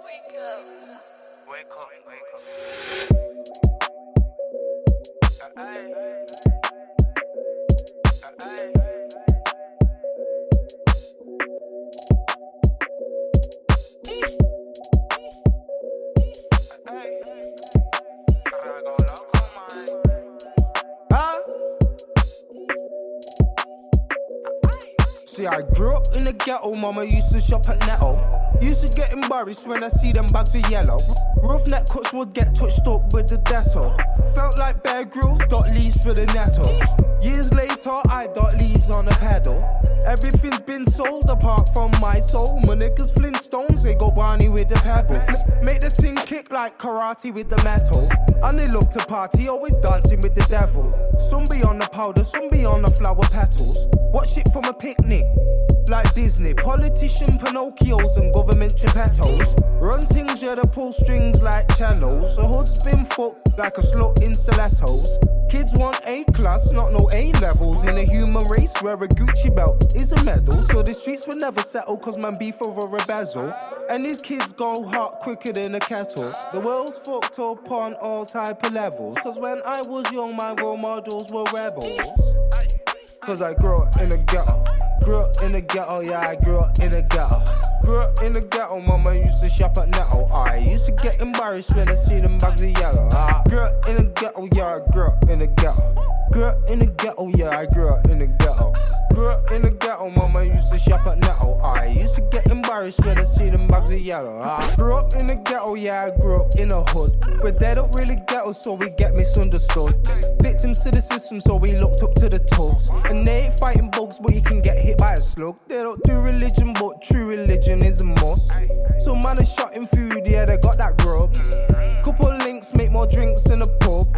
Wake up. Ay. RagoLoco, man. See, I grew up in the ghetto, mama used to shop at Netto. Used to get embarrassed when I see them bags of yellow. Roughneck cuts would get touched up with the detto. Felt like Bear Grylls, dot leaves for the netto. Years later, I dot leaves on a pedal. Everything's been sold apart from my soul. My niggas Flintstones, they go Barney with the pebbles. Make the thing kick like karate with the metal. And they love to party, always dancing with the devil. Some be on the powder, some be on the flower petals. Watch it from a picnic, like Disney. Politician Pinocchios and government Geppettos. Run things, yeah, they pull strings like cellos. The hood's been fucked like a slut in stilettos. Kids want A class, not no A levels. In a human race where a Gucci belt is a medal. So the streets will never settle cause man beef over a bezel. And these kids go hot quicker than a kettle. The world's fucked up on all type of levels. Cause when I was young my role models were rebels. Cause I grew up in the ghetto. Grew up in the ghetto, yeah, I grew up in the ghetto. Grew up in the ghetto, mama used to shop at Netto. I used to get embarrassed when I see them bags of yellow. Grew up in the ghetto, yeah, I grew up in the ghetto. Grew up in the ghetto, yeah, I grew up in the ghetto. Grew up in the ghetto, mama used to shop at Netto. I used to get embarrassed when I see them bags of yellow. Grew up in the ghetto, yeah, I grew up in a hood. But they don't really ghetto, so we get misunderstood. Victims to the system, so we looked up to the thugs. And they ain't fighting bugs, but you can get hit by a slug. They don't do religion, but true religion is a must. So man is shot in food, yeah, they got that grub. Couple links make more drinks in a pub.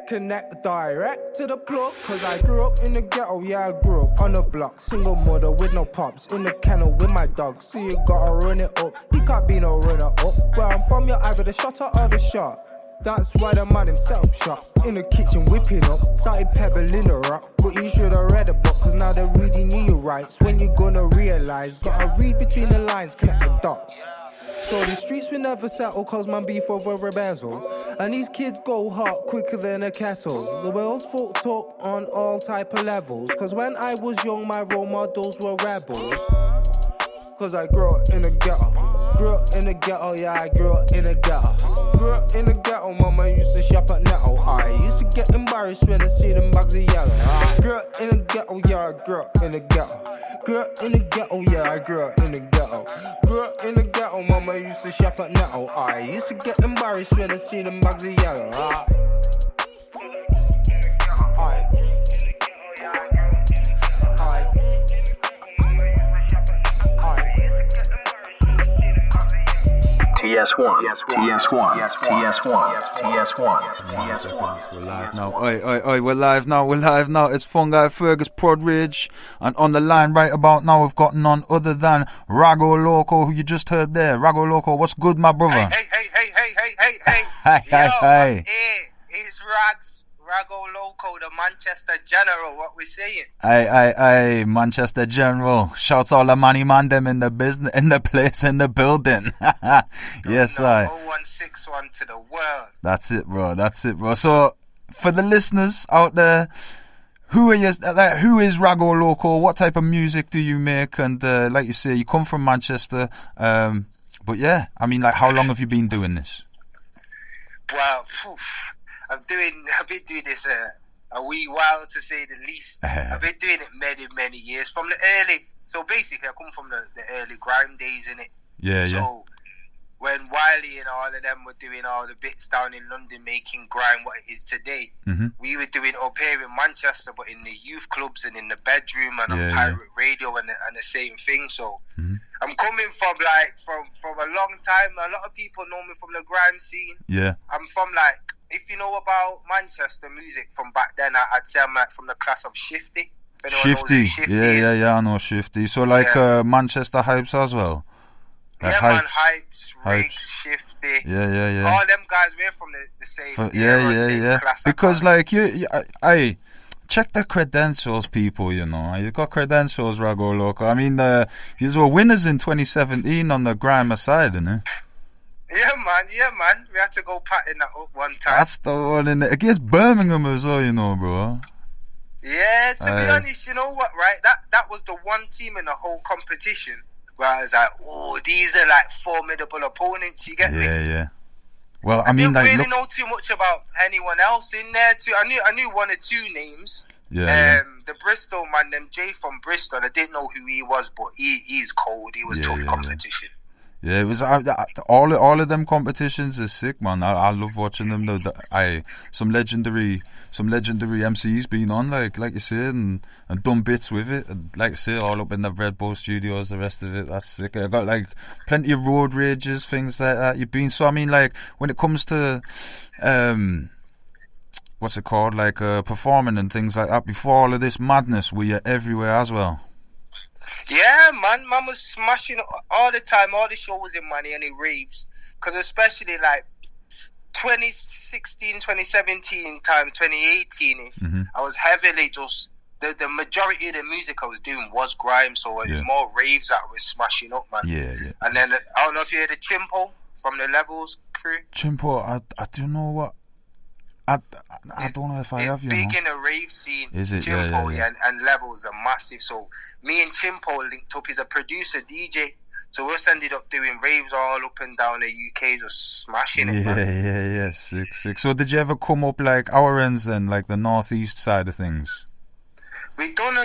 Connect direct to the plug. Cause I grew up in the ghetto, yeah, I grew up on the block. Single mother with no pops, in the kennel with my dog. So you gotta run it up, you can't be no runner up. Where I'm from, you're either the shotter or the shot. That's why the man himself shot. In the kitchen whipping up, started pebbling the rock. But you should've read a book, cause now they're reading you your rights. When you gonna realize, gotta read between the lines, connect the dots. So the streets will never settle cause man beef over a bezel. And these kids go hot quicker than a kettle. The world's fucked up on all type of levels. Cause when I was young my role models were rebels. Cause I grew up in the ghetto. Grew up in the ghetto, yeah, I grew up in the ghetto. Grew up in the ghetto, mama used to shop at Netto. I used to get embarrassed when I see them bags of yellow. Grew up in the ghetto, yeah, I grew up in the ghetto. Grew up in the ghetto, yeah, I grew up in the ghetto. Grew up in the ghetto, mama used to shop at Netto. I used to get embarrassed when I see them bags of yellow. TS1. We're live now. Oi, we're live now. It's fungiFerg, it's Prod Ridge. And on the line right about now, we've got none other than RagoLoco, who you just heard there. RagoLoco, what's good, my brother? Hey. Hey. It's RagoLoco, the Manchester General, what we saying? Hey, Manchester General. Shouts all the money man them in the business, in the place, in the building. Yes, I. 0161 to the world. That's it, bro. So, for the listeners out there, who is RagoLoco? What type of music do you make? And like you say, you come from Manchester. But yeah, I mean, like, how long have you been doing this? Well, I've been doing this a wee while, to say the least. I've been doing it many years. From the early, so basically I come from the early grime days, innit? So when Wiley and all of them were doing all the bits down in London making grime what it is today, we were doing it up here in Manchester, but in the youth clubs and in the bedroom and on pirate radio and the same thing. So I'm coming from a long time. A lot of people know me from the grime scene. I'm from, like, if you know about Manchester music from back then, I'd say I'm like from the class of Shifty. Shifty, I know Shifty. So like Manchester Hypes as well. Hypes, Riggs, Shifty. All them guys, we're from the same. Same class. Because like I check the credentials, people. You know, you got credentials, RagoLoco. I mean, you were winners in 2017 on the grime side, innit? man. We had to go patting that up one time. That's the one in against Birmingham as well, you know, bro. Yeah, to be honest, you know what, right? That was the one team in the whole competition where I was like, oh, these are like formidable opponents, you get me? Yeah. Well, I mean, didn't really know too much about anyone else in there too. I knew one or two names. Yeah. The Bristol man, Jay from Bristol, I didn't know who he was, but he's cold. He was tough competition. Yeah, it was all of them competitions is sick, man. I love watching them. Some legendary MCs been on, like you said, and done bits with it. And like I say, all up in the Red Bull studios, the rest of it, that's sick. I got like plenty of road rages, things like that. You've been, so I mean, like when it comes to what's it called, like performing and things like that. Before all of this madness, were you everywhere as well? Yeah, man was smashing all the time. All the shows in Money and he raves, because especially like 2016, 2017 time, 2018ish, I was heavily just the majority of the music I was doing was grime, so it's more raves that I was smashing up, man. Yeah. And then I don't know if you heard the Chimpo from the Levels crew. Chimpo, I do know what. I don't know if I have, you know. It's big in the rave scene. Is it? Chimpo, Yeah. And Levels are massive. So me and Chimpo linked up. He's a producer, DJ. So we just ended up doing raves all up and down the UK, just smashing it, man. Yeah. Sick. So did you ever come up like our ends then, like the northeast side of things? I done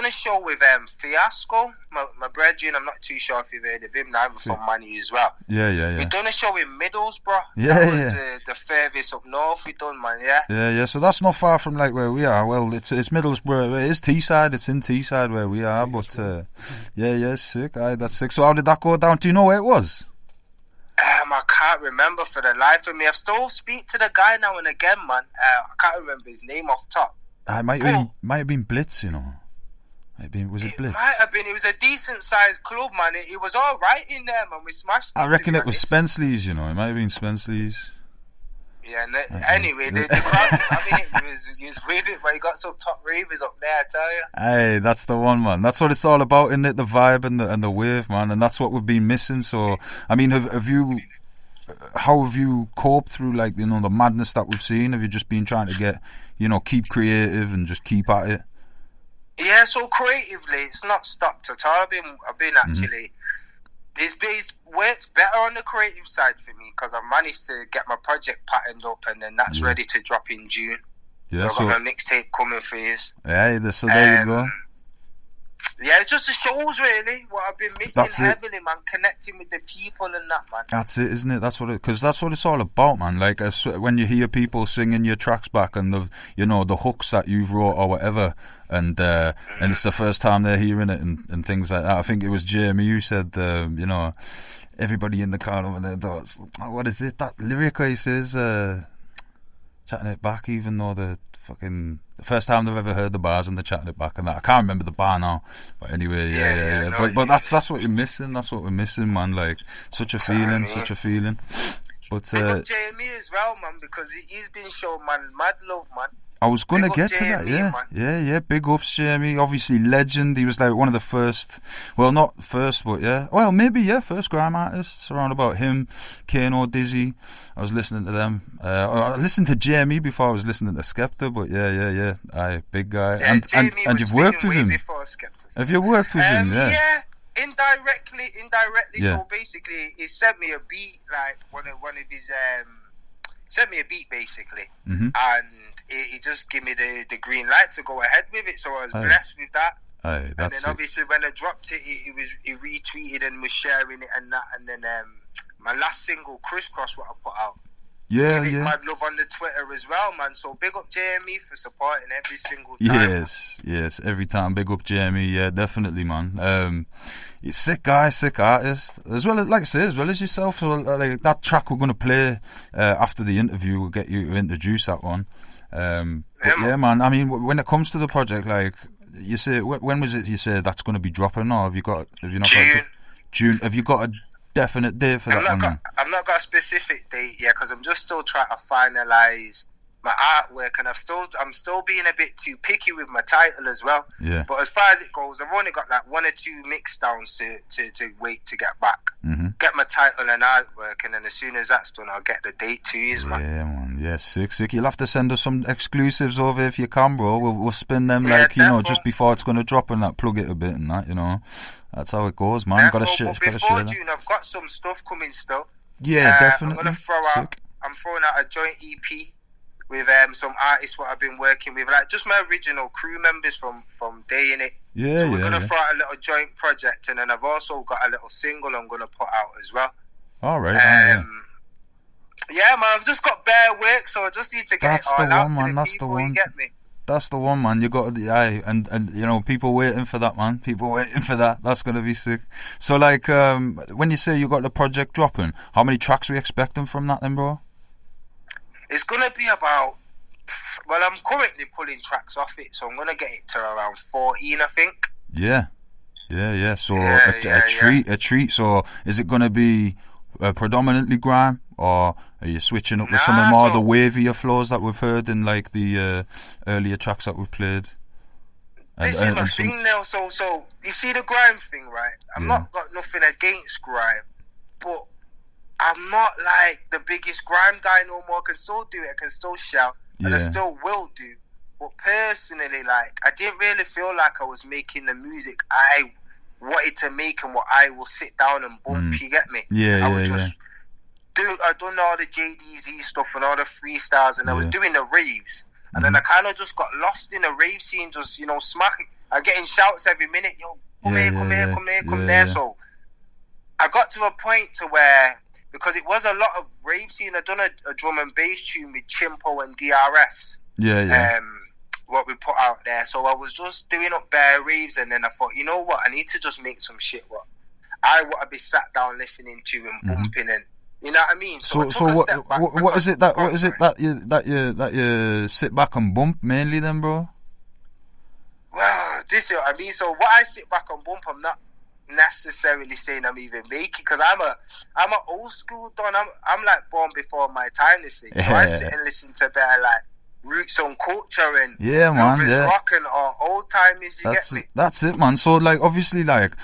a show with Fiasco, my brethren. I'm not too sure if you've heard of him. Now I'm from Money as well. Yeah. We done a show in Middlesbrough. Yeah. That was the furthest up north we done, man. Yeah. So that's not far from like where we are. Well, it's Middlesbrough. It is Teesside. It's in Teesside where we are. But sick. Aye, that's sick. So how did that go down? Do you know where it was? I can't remember for the life of me. I still speak to the guy now and again, man. I can't remember his name off top. It might have been Blitz, you know. Was it Blitz? Might have been. It was a decent sized club, man. It was all right in there, man. We smashed it. I reckon it was Spenceley's, you know. It might have been Spenceley's. Yeah. Anyway, the crowd was having it. He was with it, but he got some top ravers up there, I tell you. Hey, that's the one, man. That's what it's all about, isn't it? The vibe and the wave, man. And that's what we've been missing. So, I mean, how have you coped through, like, you know, the madness that we've seen? Have you just been trying to get, you know, keep creative and just keep at it? Yeah, so creatively, it's not stopped at all. I've been actually, it's worked better on the creative side for me, because I've managed to get my project patterned up, and then that's ready to drop in June. Yeah, so I've got my mixtape coming for you. Yeah, so there you go. Yeah, it's just the shows, really. What I've been missing heavily, man. Connecting with the people and that, man. That's it, isn't it? That's what it's all about, man. Like, when you hear people singing your tracks back and the hooks that you've wrote or whatever, and it's the first time they're hearing it and things like that. I think it was Jamie who said, you know, everybody in the car over there thought, what is it? That lyric he says, chatting it back, even though the first time they've ever heard the bars and they're chatting it back and that. I can't remember the bar now, but anyway, yeah. No, but that's what you're missing. That's what we're missing, man. Like, such a feeling. But big up Jamie as well, man, because he's been shown, man, mad love, man. I was going to get to Jamie, that, yeah. Big ups, Jamie. Obviously, legend. He was like one of the first, well, not first, but first grime artists around about him, Kano, Dizzy. I was listening to them. I listened to Jamie before I was listening to Skepta, but yeah. Aye, big guy. Yeah, and you've worked with him. Have you worked with him? Yeah. Indirectly. Yeah. So basically, he sent me a beat, like one of his sent me a beat basically, and he just gave me the green light to go ahead with it. So I was blessed with that. And then obviously when I dropped it, he retweeted and was sharing it and that. And then my last single, Crisscross, what I put out. Yeah. Mad love on the Twitter as well, man. So big up Jamie for supporting every single time. Yes, every time. Big up Jamie. Yeah, definitely, man. He's sick guy, sick artist, as well as, like I say, as well as yourself. So, like, that track we're going to play after the interview, we'll get you to introduce that one. Yeah, man. I mean, when it comes to the project, like you say, when was it? You said that's going to be dropping, or have you not June. Got June? Have you got a definite date for that one? I've not got a specific date yet, because I'm just still trying to finalise my artwork, and I'm still being a bit too picky with my title as well. Yeah. But as far as it goes, I've only got like 1 or 2 mix downs to wait to get back. Get my title and artwork, and then as soon as that's done, I'll get the date to you, man. Yeah, man. Yeah, sick. You'll have to send us some exclusives over if you can, bro. We'll spin them just before it's going to drop, and that, plug it a bit and that, That's how it goes, man. Before June, I've got some stuff coming still. Yeah, definitely. I'm throwing out a joint EP with some artists what I've been working with, like just my original crew members from day in it. Yeah, so we're gonna throw out a little joint project, and then I've also got a little single I'm gonna put out as well. All right. Yeah, man, I've just got bare work, so I just need to get it all out to the people. You get me? That's the one, man. You got the eye, and people waiting for that, man. People waiting for that. That's gonna be sick. So, like, when you say you got the project dropping, how many tracks are we expecting from that, then, bro? It's gonna be about. Well, I'm currently pulling tracks off it, so I'm gonna get it to around 14, I think. Yeah. So a treat. So, is it gonna be predominantly grime, or are you switching up with some of the wavier flows that we've heard in like the earlier tracks that we've played? This is my thing now. So you see the grime thing, right? I've not got nothing against grime, but I'm not like the biggest grime guy no more. I can still do it. I can still shout, and I still will do. But personally, like, I didn't really feel like I was making the music I wanted to make and what I will sit down and bump. You get me? I was just I done all the JDZ stuff and all the freestyles, and I was doing the raves, and then I kind of just got lost in the rave scene, just smacking. I'm getting shouts every minute, yo, come here. There. So I got to a point to where, because it was a lot of rave scene, I done a drum and bass tune with Chimpo and DRS. What we put out there. So I was just doing up bare raves, and then I thought, you know what, I need to just make some shit what I want to be sat down listening to and bumping, and you know what I mean. So what is it that you sit back and bump mainly then, bro? Well, this is what I mean. So what I sit back and bump, I'm not necessarily saying I'm even making, because I'm an old school don. I'm like born before my time, this thing. So I sit and listen to better like roots on culture and rock and old timers. You get me? That's it, man. So like, obviously, like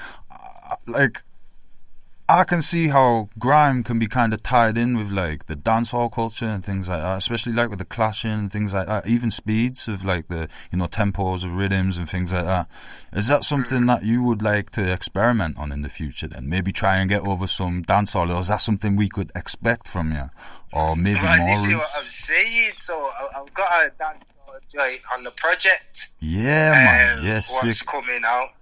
I can see how grime can be kind of tied in with like the dancehall culture and things like that, especially like with the clashing and things like that, even speeds of like the tempos of rhythms and things like that. Is that something that you would like to experiment on in the future then? Maybe try and get over some dancehall, or is that something we could expect from you? Or maybe more roots? This is what I'm saying. So I've got a dancehall joint on the project. Yeah, man. Yes, what's coming out.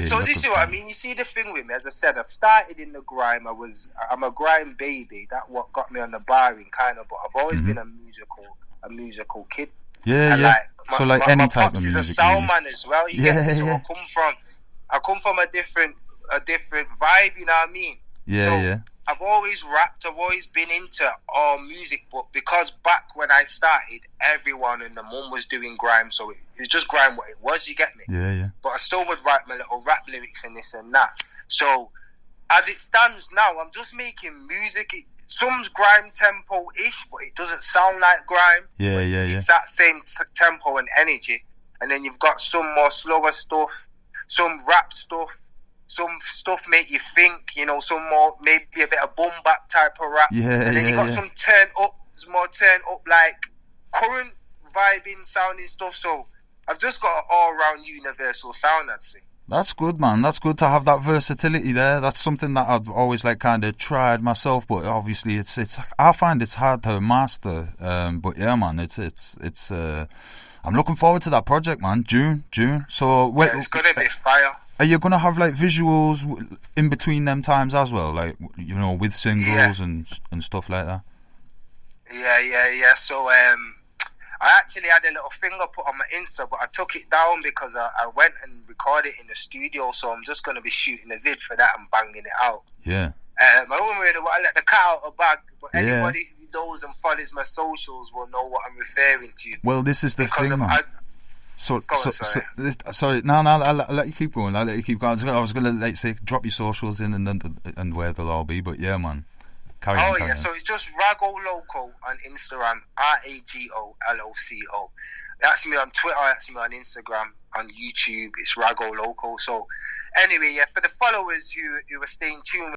So this is what I mean. You see the thing with me, as I said, I started in the grime. I'm a grime baby. That what got me on the barring kind of. But I've always been a musical kid. Like any type of music. He's a sound man as well. You get me? So I come from a different vibe. You know what I mean? I've always rapped. I've always been into all music, but because back when I started, everyone and the mum was doing grime, so it was just grime what it was. You get me? But I still would write my little rap lyrics and this and that. So as it stands now, I'm just making music. Some's grime tempo-ish, but it doesn't sound like grime. It's that same tempo and energy. And then you've got some more slower stuff, some rap stuff. Some stuff make you think, some more, maybe a bit of boom bap type of rap. And then you got some turn up like current vibing sounding stuff. So I've just got an all-round universal sound, I'd say. That's good, man. That's good to have that versatility there. That's something that I've always like kind of tried myself, but obviously it's I find it's hard to master. But yeah, man, it's I'm looking forward to that project, man. June. So it's gonna be fire. Are you gonna have like visuals in between them times as well, like with singles and stuff like that? Yeah. So I actually had a little finger put on my Insta, but I took it down because I went and recorded it in the studio. So I'm just gonna be shooting a vid for that and banging it out. I don't really want to let the cat out of the bag, but anybody who knows and follows my socials will know what I'm referring to. Well, this is the thing, man. Sorry. No, I'll let you keep going. I was gonna say drop your socials in and where they'll all be. But yeah, man, Carry on. So it's just RagoLoco on Instagram, RagoLoco. That's me on Twitter, that's me on Instagram, on YouTube, it's RagoLoco. So anyway, yeah, for the followers who are staying tuned